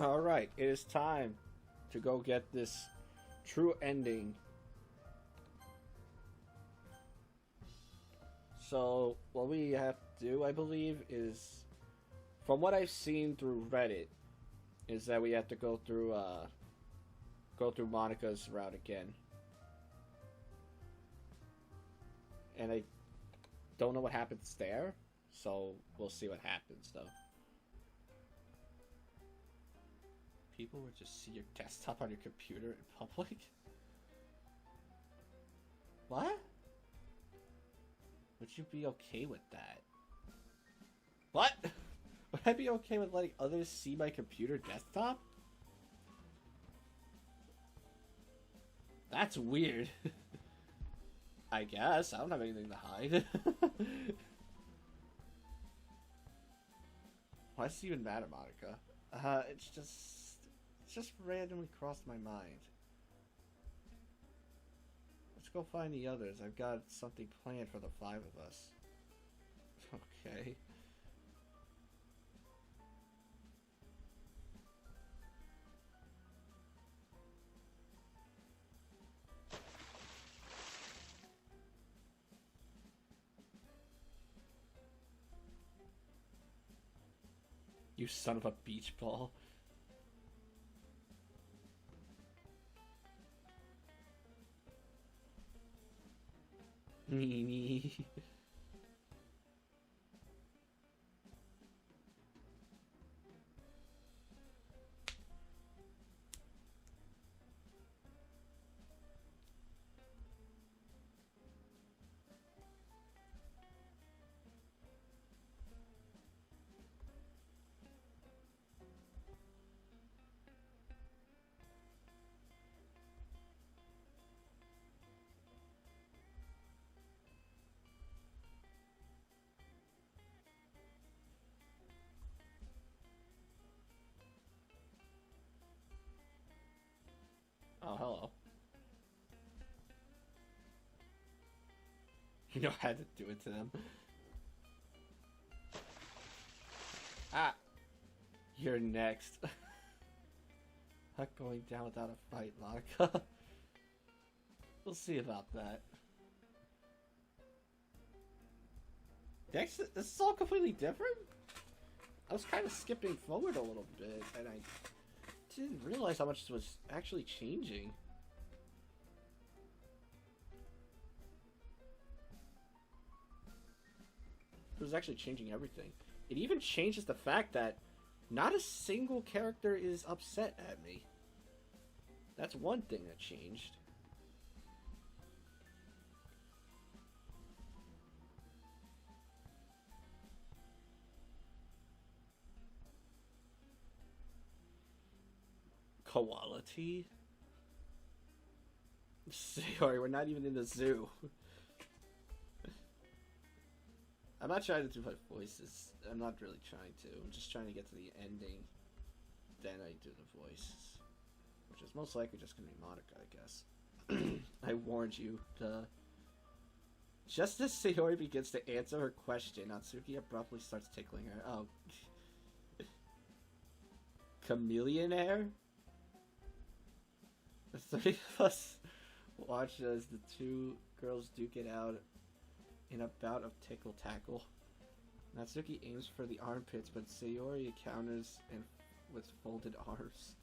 Alright, it is time to go get this true ending. So, what we have to do, I believe, is, from what I've seen through Reddit, is that we have to go through Monica's route again. And I don't know what happens there, so we'll see what happens, though. People would just see your desktop on your computer in public? What? Would you be okay with that? What? Would I be okay with letting others see my computer desktop? That's weird. I guess. I don't have anything to hide. Why does it even matter, Monica? It's just randomly crossed my mind. Let's go find the others. I've got something planned for the 5 of us. Okay. You son of a beach ball. Meanie. Oh, hello. You know I had to do it to them. Ah! You're next. Not going down without a fight, Monica. We'll see about that. This is all completely different? I was kind of skipping forward a little bit, and I didn't realize how much was actually changing. It was actually changing everything. It even changes the fact that not a single character is upset at me. That's one thing that changed. Quality? Sorry, we're not even in the zoo. I'm not trying to do my voices. I'm not really trying to. I'm just trying to get to the ending. Then I do the voices. Which is most likely just going to be Monica, I guess. I warned you. Just as Sayori begins to answer her question, Natsuki abruptly starts tickling her. Oh. Chameleonaire? The 3 of us watch as the 2 girls duke it out in a bout of tickle-tackle. Natsuki aims for the armpits, but Sayori counters and with folded arms.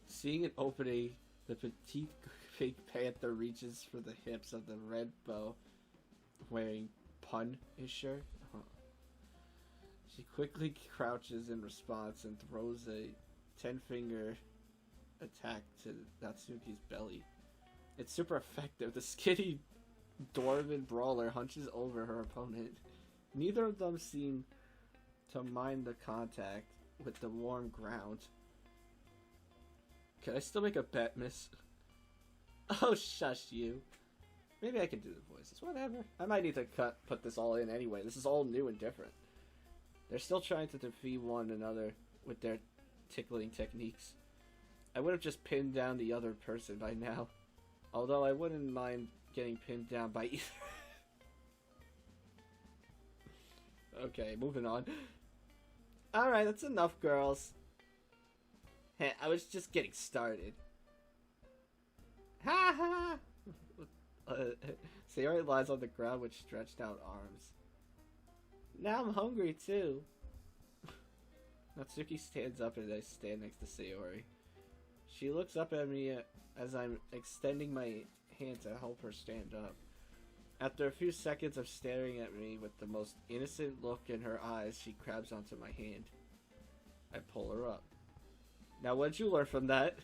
Seeing an opening, the petite pink panther reaches for the hips of the red bow, wearing Punisher. She quickly crouches in response and throws a 10-finger attack to Natsuki's belly. It's super effective. The skinny dwarven brawler hunches over her opponent. Neither of them seem to mind the contact with the warm ground. Can I still make a bet, miss? Oh, shush you. Maybe I can do the voices. Whatever. I might need to put this all in anyway. This is all new and different. They're still trying to defeat one another with their tickling techniques. I would have just pinned down the other person by now. Although I wouldn't mind getting pinned down by either. Okay, moving on. Alright, that's enough, girls. Hey, I was just getting started. Ha ha! Sayori lies on the ground with stretched out arms. Now I'm hungry too. Natsuki stands up and I stand next to Sayori. She looks up at me as I'm extending my hand to help her stand up. After a few seconds of staring at me with the most innocent look in her eyes, she grabs onto my hand. I pull her up. Now what'd you learn from that?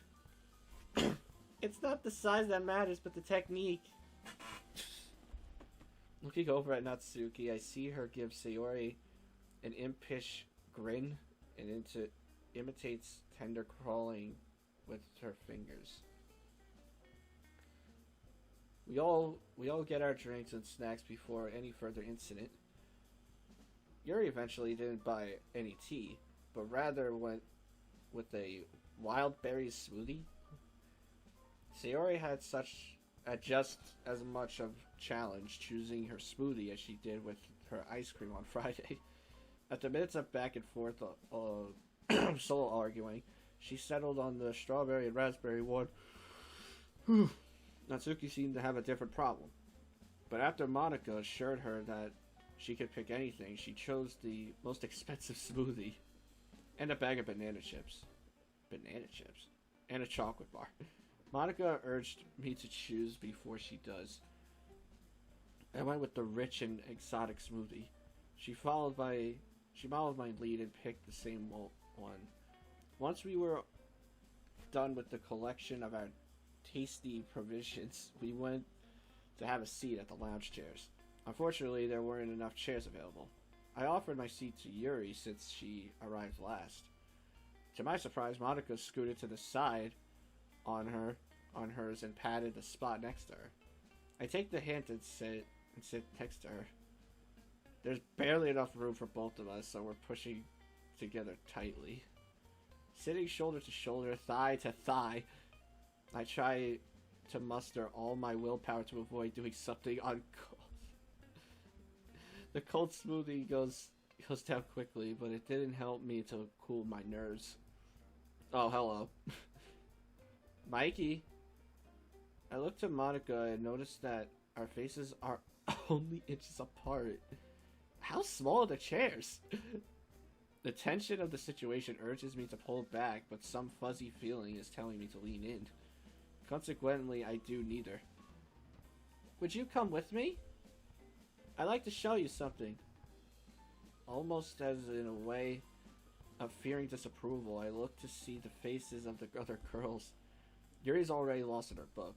It's not the size that matters, but the technique. Looking over at Natsuki, I see her give Sayori an impish grin and imitates tender crawling with her fingers. We all get our drinks and snacks before any further incident. Yuri eventually didn't buy any tea, but rather went with a wild berry smoothie. Sayori had just as much of challenge choosing her smoothie as she did with her ice cream on Friday. After minutes of back and forth solo arguing, she settled on the strawberry and raspberry one. Natsuki seemed to have a different problem. But after Monica assured her that she could pick anything, she chose the most expensive smoothie and a bag of banana chips. Banana chips? And a chocolate bar. Monica urged me to choose before she does. I went with the rich and exotic smoothie. She followed my lead and picked the same one. Once we were done with the collection of our tasty provisions, we went to have a seat at the lounge chairs. Unfortunately, there weren't enough chairs available. I offered my seat to Yuri since she arrived last. To my surprise, Monica scooted to the side on hers and patted the spot next to her. I take the hint and sit next to her. There's barely enough room for both of us, so we're pushing together tightly. Sitting shoulder to shoulder, thigh to thigh, I try to muster all my willpower to avoid doing something uncool. The cold smoothie goes down quickly, but it didn't help me to cool my nerves. Oh, hello. Mikey. I looked at Monica and noticed that our faces are only inches apart. How small are the chairs? The tension of the situation urges me to pull back, but some fuzzy feeling is telling me to lean in. Consequently, I do neither. Would you come with me? I'd like to show you something. Almost as in a way of fearing disapproval, I look to see the faces of the other girls. Yuri's already lost in her book.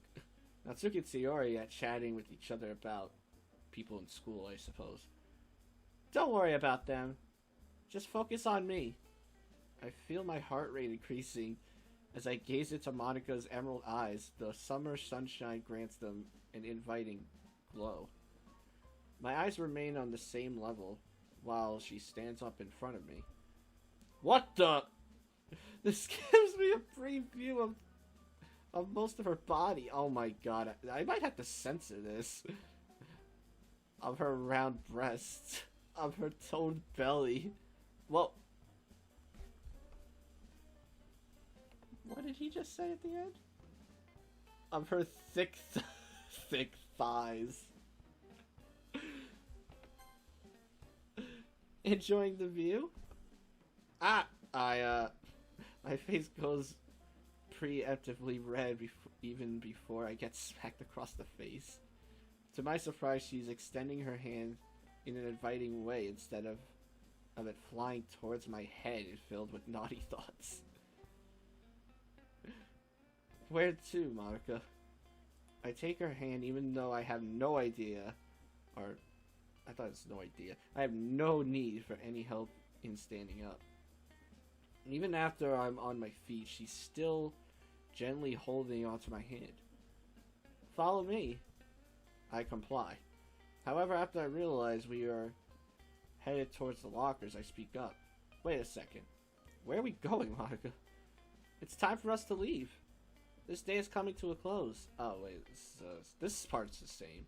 Natsuki and Sayori are chatting with each other about people in school, I suppose. Don't worry about them. Just focus on me. I feel my heart rate increasing as I gaze into Monica's emerald eyes. The summer sunshine grants them an inviting glow. My eyes remain on the same level while she stands up in front of me. What the? This gives me a preview of most of her body. Oh my god, I might have to censor this. Of her round breasts, of her toned belly. Well, what did he just say at the end? Of her thick thighs. Enjoying the view? My face goes preemptively red even before I get smacked across the face. To my surprise, she's extending her hand in an inviting way instead of it flying towards my head filled with naughty thoughts. Where to, Monica? I take her hand even though I have no idea, or I thought it's no idea. I have no need for any help in standing up. Even after I'm on my feet, she's still gently holding onto my hand. Follow me. I comply. However, after I realize we are headed towards the lockers, I speak up. Wait a second. Where are we going, Monica? It's time for us to leave. This day is coming to a close. Oh, wait. This part's the same.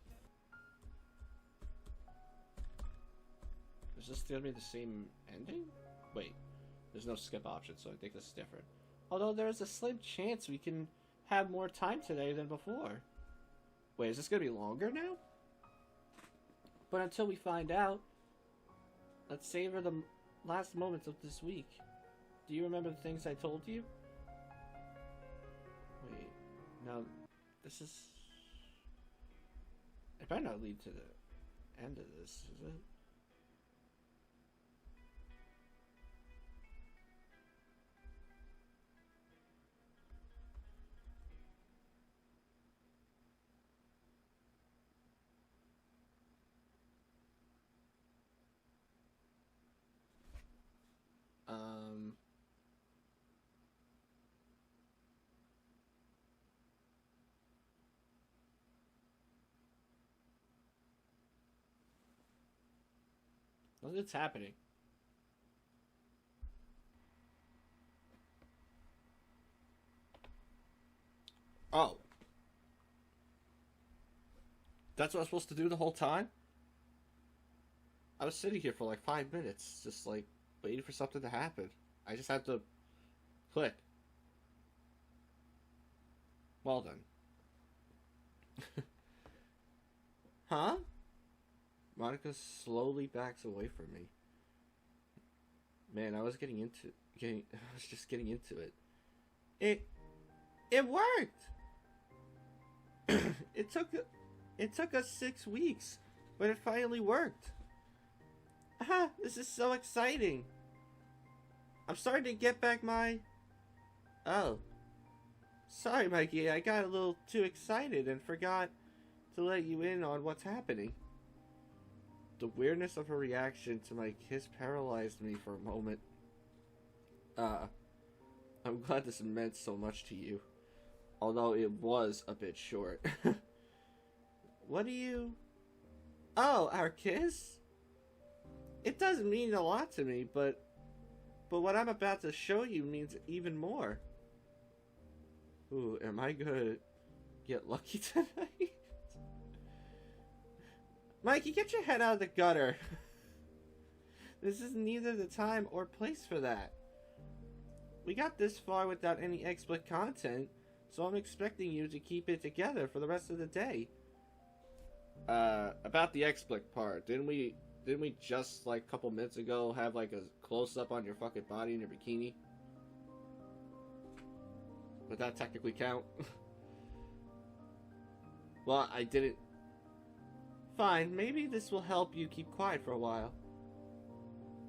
Is this going to be the same ending? Wait. There's no skip option, so I think this is different. Although there is a slim chance we can have more time today than before. Wait, is this gonna be longer now? But until we find out, let's savor the last moments of this week. Do you remember the things I told you? Wait, no, this is... It better not lead to the end of this, is it? What's happening? Oh. That's what I was supposed to do the whole time? I was sitting here for like 5 minutes, just like waiting for something to happen. I just had to click. Well done. Huh? Monica slowly backs away from me. Man, I was getting into it. It worked. it took us 6 weeks, but it finally worked. Ah, this is so exciting. I'm starting to get back my... Oh. Sorry, Mikey, I got a little too excited and forgot to let you in on what's happening. The weirdness of her reaction to my kiss paralyzed me for a moment. I'm glad this meant so much to you. Although it was a bit short. What do you... Oh, our kiss? It does mean a lot to me, but what I'm about to show you means even more. Ooh, am I gonna get lucky tonight? Mikey, get your head out of the gutter. This is neither the time or place for that. We got this far without any explicit content, so I'm expecting you to keep it together for the rest of the day. About the explicit part, didn't we just like a couple minutes ago have like a close-up on your fucking body in your bikini? Would that technically count? Well, I didn't. Fine, maybe this will help you keep quiet for a while.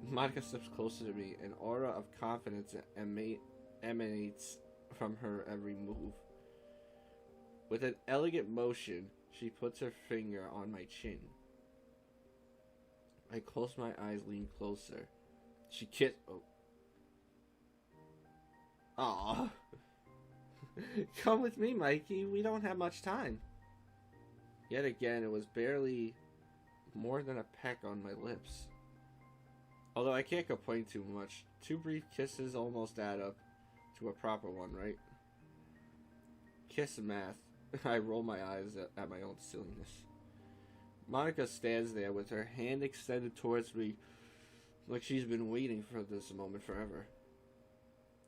Monica steps closer to me. An aura of confidence emanates from her every move. With an elegant motion, she puts her finger on my chin. I close my eyes, lean closer. She kissed... Oh. Aww. Come with me, Mikey. We don't have much time. Yet again, it was barely more than a peck on my lips. Although I can't complain too much. 2 brief kisses almost add up to a proper one, right? Kiss math. I roll my eyes at my own silliness. Monica stands there with her hand extended towards me like she's been waiting for this moment forever.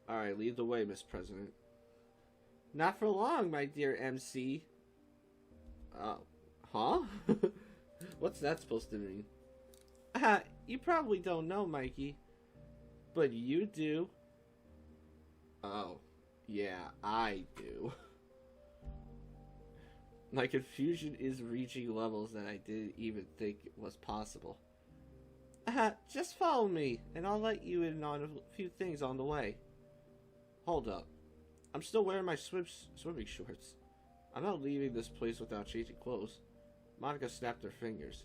Alright, lead the way, Miss President. Not for long, my dear MC. Huh? What's that supposed to mean? You probably don't know, Mikey. But you do. Oh, yeah, I do. My confusion is reaching levels that I didn't even think was possible. Just follow me, and I'll let you in on a few things on the way. Hold up. I'm still wearing my swimming shorts. I'm not leaving this place without changing clothes. Monica snapped her fingers.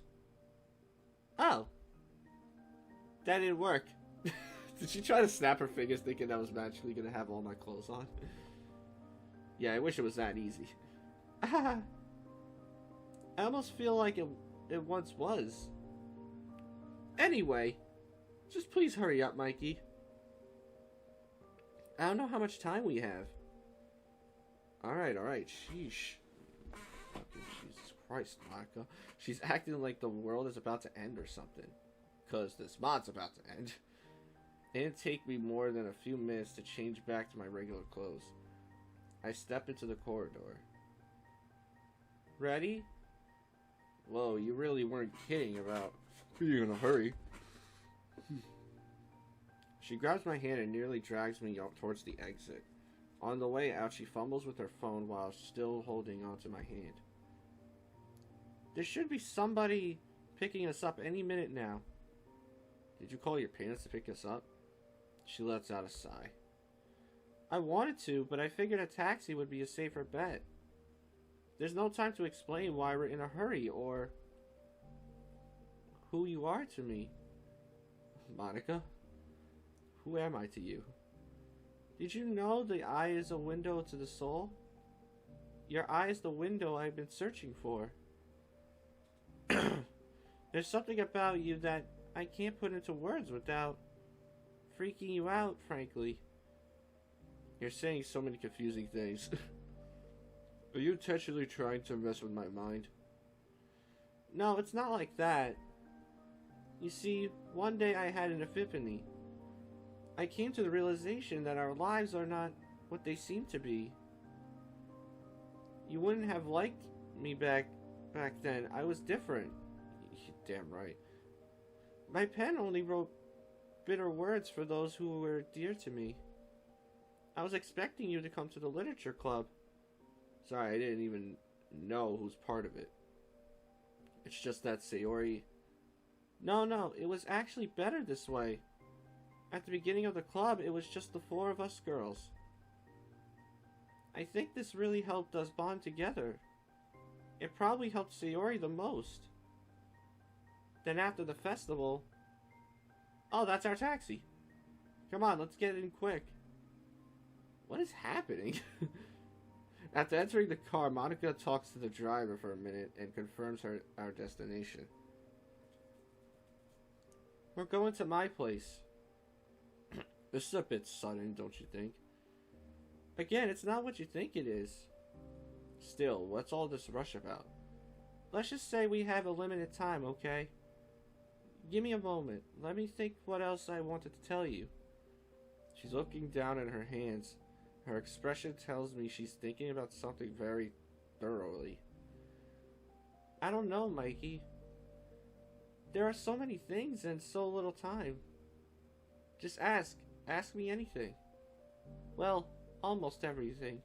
Oh. That didn't work. Did she try to snap her fingers thinking I was magically going to have all my clothes on? Yeah, I wish it was that easy. I almost feel like it once was. Anyway, just please hurry up, Mikey. I don't know how much time we have. Alright, sheesh. Fucking Jesus Christ, Monica. She's acting like the world is about to end or something. Because this mod's about to end. It didn't take me more than a few minutes to change back to my regular clothes. I step into the corridor. Ready? Whoa, you really weren't kidding about being in a hurry. She grabs my hand and nearly drags me up towards the exit. On the way out, she fumbles with her phone while still holding onto my hand. There should be somebody picking us up any minute now. Did you call your parents to pick us up? She lets out a sigh. I wanted to, but I figured a taxi would be a safer bet. There's no time to explain why we're in a hurry or who you are to me. Monica, who am I to you? Did you know the eye is a window to the soul? Your eye is the window I've been searching for. There's something about you that I can't put into words without freaking you out, frankly. You're saying so many confusing things. Are you intentionally trying to mess with my mind? No, it's not like that. You see, one day I had an epiphany. I came to the realization that our lives are not what they seem to be. You wouldn't have liked me back then. I was different. You're damn right. My pen only wrote bitter words for those who were dear to me. I was expecting you to come to the literature club. Sorry, I didn't even know who's part of it. It's just that Sayori... No, it was actually better this way. At the beginning of the club, it was just the four of us girls. I think this really helped us bond together. It probably helped Sayori the most. Then after the festival... Oh, that's our taxi. Come on, let's get in quick. What is happening? After entering the car, Monica talks to the driver for a minute and confirms our destination. We're going to my place. This is a bit sudden, don't you think? Again, it's not what you think it is. Still, what's all this rush about? Let's just say we have a limited time, okay? Give me a moment. Let me think what else I wanted to tell you. She's looking down at her hands. Her expression tells me she's thinking about something very thoroughly. I don't know, Mikey. There are so many things and so little time. Just ask. Ask me anything. Well, almost everything.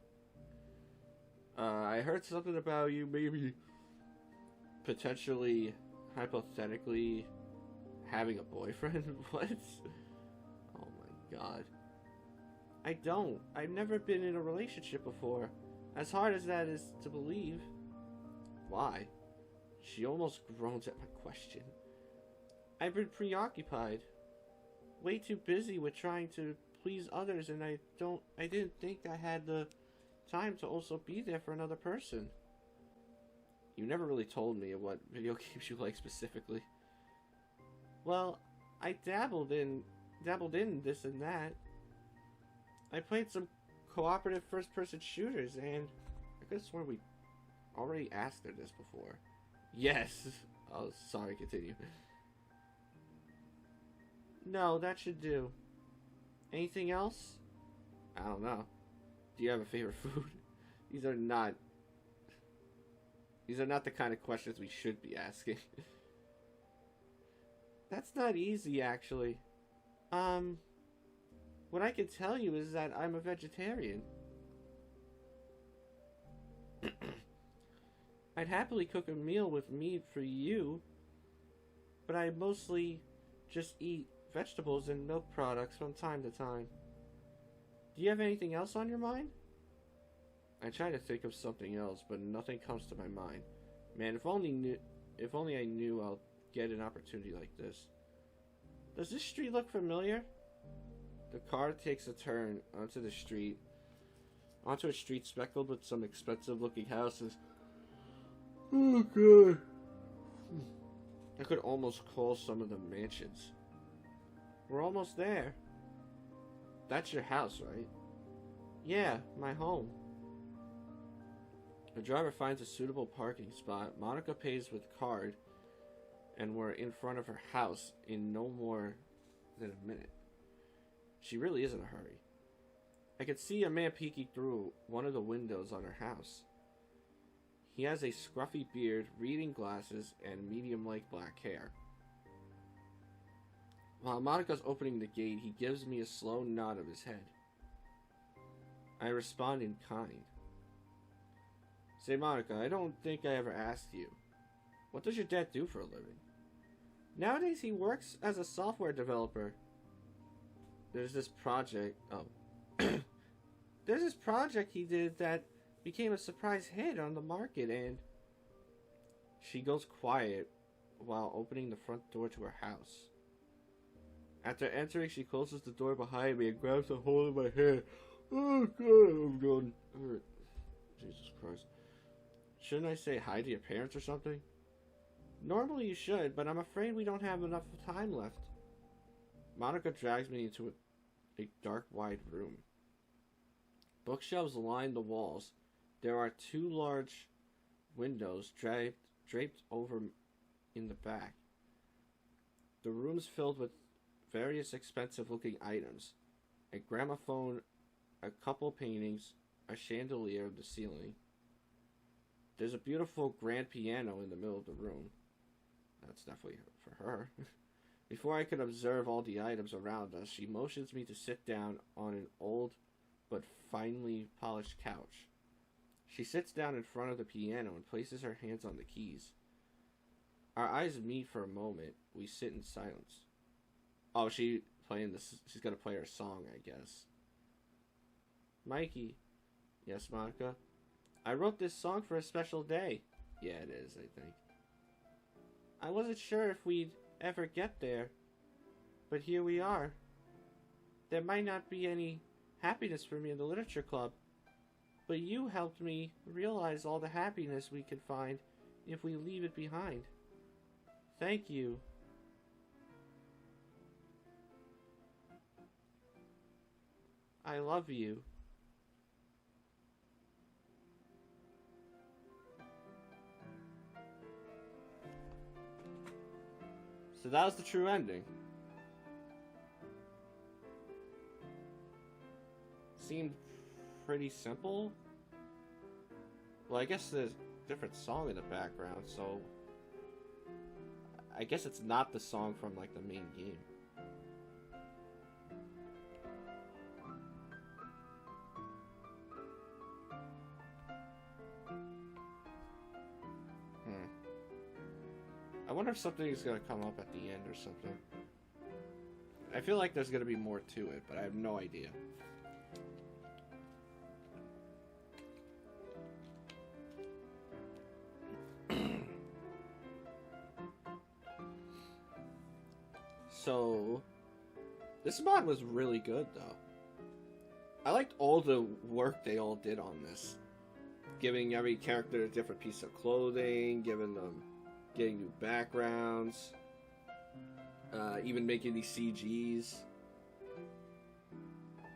I heard something about you maybe potentially, hypothetically, having a boyfriend? What? Oh my god. I don't. I've never been in a relationship before. As hard as that is to believe. Why? She almost groans at my question. I've been preoccupied. Way too busy with trying to please others, and I didn't think I had the time to also be there for another person. You never really told me what video games you like specifically. Well, I dabbled in this and that. I played some cooperative first-person shooters, and I could have sworn we already asked her this before. Yes. Oh, sorry, continue. No, that should do. Anything else? I don't know. Do you have a favorite food? These are not the kind of questions we should be asking. That's not easy, actually. What I can tell you is that I'm a vegetarian. I'd happily cook a meal with meat for you, but I mostly just eat vegetables and milk products from time to time. Do you have anything else on your mind? I try to think of something else, but nothing comes to my mind. Man, if only I knew I'll get an opportunity like this. Does this street look familiar? The car takes a turn onto a street speckled with some expensive-looking houses. Oh, God. I could almost call some of them mansions. We're almost there. That's your house, right? Yeah, my home. The driver finds a suitable parking spot. Monica pays with card, and we're in front of her house in no more than a minute. She really is in a hurry. I could see a man peeking through one of the windows on her house. He has a scruffy beard, reading glasses, and medium-like black hair. While Monika's opening the gate, he gives me a slow nod of his head. I respond in kind. Say, Monika, I don't think I ever asked you. What does your dad do for a living? Nowadays, he works as a software developer. There's this project... Oh. There's this project he did that became a surprise hit on the market, and... She goes quiet while opening the front door to her house. After entering, she closes the door behind me and grabs a hold of my hair. Oh, God, I'm going hurt. Jesus Christ. Shouldn't I say hi to your parents or something? Normally you should, but I'm afraid we don't have enough time left. Monika drags me into a dark, wide room. Bookshelves line the walls. There are 2 large windows draped over in the back. The room's filled with various expensive-looking items. A gramophone, a couple paintings, a chandelier of the ceiling. There's a beautiful grand piano in the middle of the room. That's definitely for her. Before I could observe all the items around us, she motions me to sit down on an old but finely polished couch. She sits down in front of the piano and places her hands on the keys. Our eyes meet for a moment. We sit in silence. Oh, she's gonna play her song, I guess. Mikey. Yes, Monika? I wrote this song for a special day. Yeah, it is, I think. I wasn't sure if we'd ever get there, but here we are. There might not be any happiness for me in the literature club, but you helped me realize all the happiness we could find if we leave it behind. Thank you. I love you. So that was the true ending. Seemed pretty simple. Well, I guess there's a different song in the background, so I guess it's not the song from like the main game. I wonder if something is going to come up at the end or something. I feel like there's going to be more to it, but I have no idea. So, this mod was really good, though. I liked all the work they all did on this. Giving every character a different piece of clothing, getting new backgrounds, even making these CGs.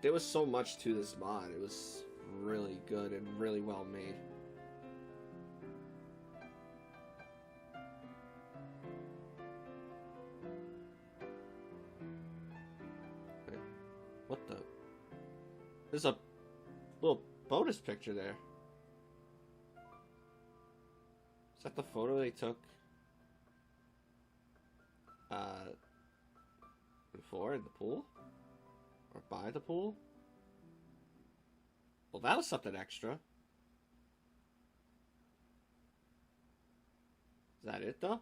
There was so much to this mod. It was really good and really well made. Wait, what the? There's a little bonus picture there. Is that the photo they took? Before in the pool? Or by the pool? Well, that was something extra. Is that it, though?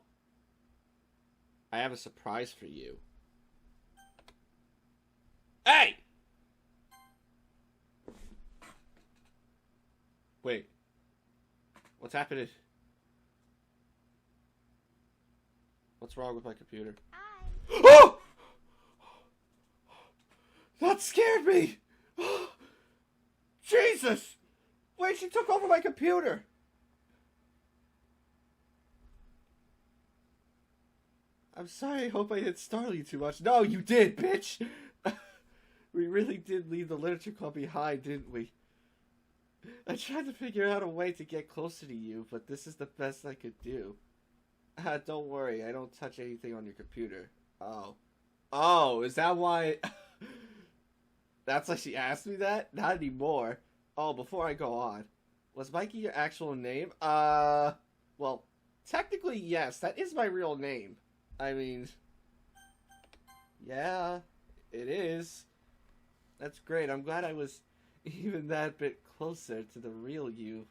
I have a surprise for you. Hey! Wait. What's happening? What's wrong with my computer? Oh! That scared me! Jesus! Wait, she took over my computer! I'm sorry, I hope I didn't startle you too much. No, you did, bitch! We really did leave the literature club behind, didn't we? I tried to figure out a way to get closer to you, but this is the best I could do. Don't worry, I don't touch anything on your computer. Oh. Oh, is that why... That's why she asked me that? Not anymore. Oh, before I go on. Was Mikey your actual name? Well, technically, yes. That is my real name. I mean, yeah, it is. That's great. I'm glad I was even that bit closer to the real you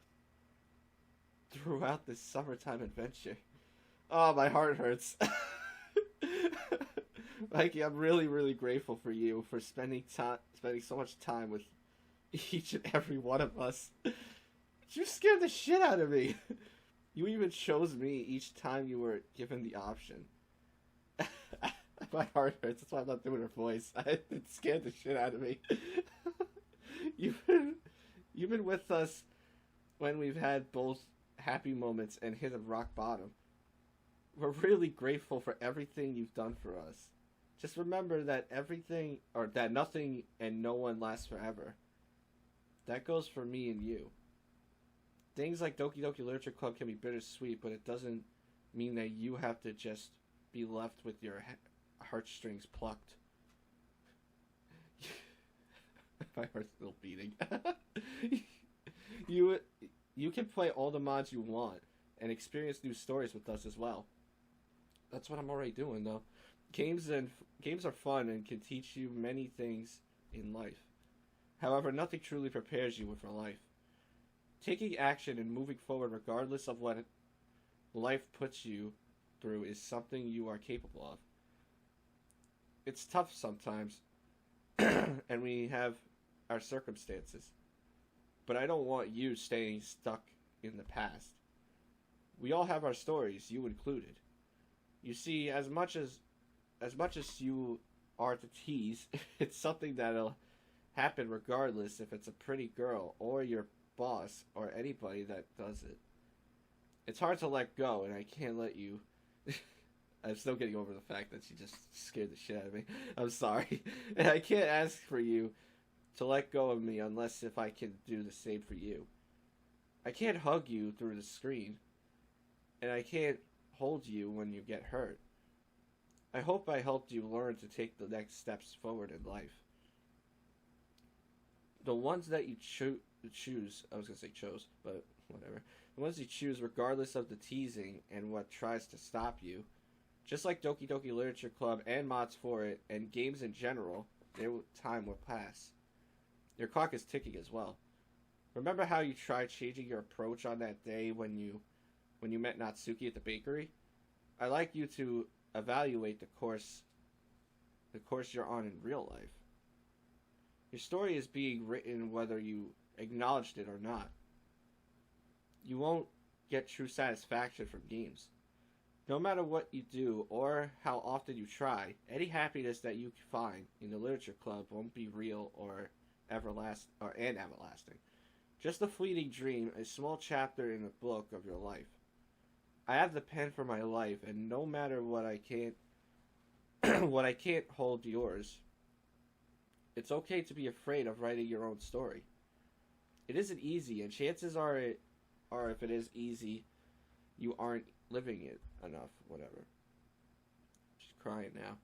throughout this summertime adventure. Oh, my heart hurts. Mikey, I'm really, really grateful for you for spending so much time with each and every one of us. You scared the shit out of me. You even chose me each time you were given the option. My heart hurts. That's why I'm not doing her voice. It scared the shit out of me. You've been with us when we've had both happy moments and hit a rock bottom. We're really grateful for everything you've done for us. Just remember that that nothing and no one lasts forever. That goes for me and you. Things like Doki Doki Literature Club can be bittersweet, but it doesn't mean that you have to just be left with your heartstrings plucked. My heart's still beating. You can play all the mods you want and experience new stories with us as well. That's what I'm already doing, though. Games are fun and can teach you many things in life. However, nothing truly prepares you for life. Taking action and moving forward regardless of what life puts you through is something you are capable of. It's tough sometimes, and we have our circumstances. But I don't want you staying stuck in the past. We all have our stories, you included. You see, as much as you are to tease, it's something that'll happen regardless if it's a pretty girl or your boss or anybody that does it. It's hard to let go, and I can't let you. I'm still getting over the fact that she just scared the shit out of me. I'm sorry. And I can't ask for you to let go of me unless if I can do the same for you. I can't hug you through the screen, and I can't hold you when you get hurt. I hope I helped you learn to take the next steps forward in life. The ones that you choose, I was going to say chose, but whatever. The ones you choose regardless of the teasing and what tries to stop you. Just like Doki Doki Literature Club and mods for it, and games in general, their time will pass. Your clock is ticking as well. Remember how you tried changing your approach on that day when you met Natsuki at the bakery? I'd like you to evaluate the course you're on in real life. Your story is being written whether you acknowledged it or not. You won't get true satisfaction from games. No matter what you do or how often you try, any happiness that you find in the literature club won't be real or everlasting. Just a fleeting dream, a small chapter in the book of your life. I have the pen for my life, and no matter what I can't hold yours. It's okay to be afraid of writing your own story. It isn't easy, and chances are if it is easy, you aren't living it enough, whatever. She's crying now.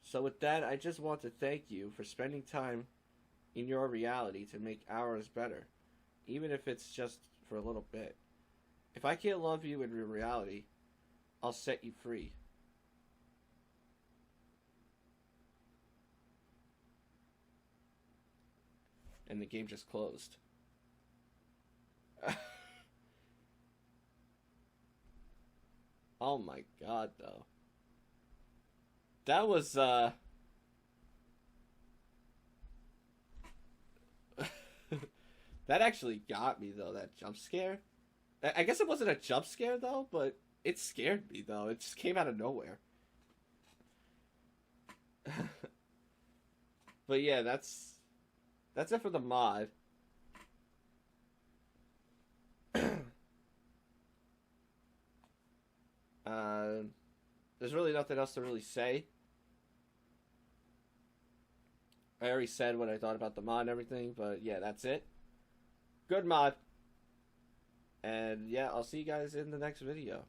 So with that, I just want to thank you for spending time in your reality to make ours better, even if it's just for a little bit. If I can't love you in your reality, I'll set you free. And the game just closed. Oh my god, though. That was, that actually got me, though, that jump scare. I guess it wasn't a jump scare, though, but it scared me, though. It just came out of nowhere. But yeah, that's it for the mod. There's really nothing else to really say. I already said what I thought about the mod and everything, but yeah, that's it. Good mod. And yeah, I'll see you guys in the next video.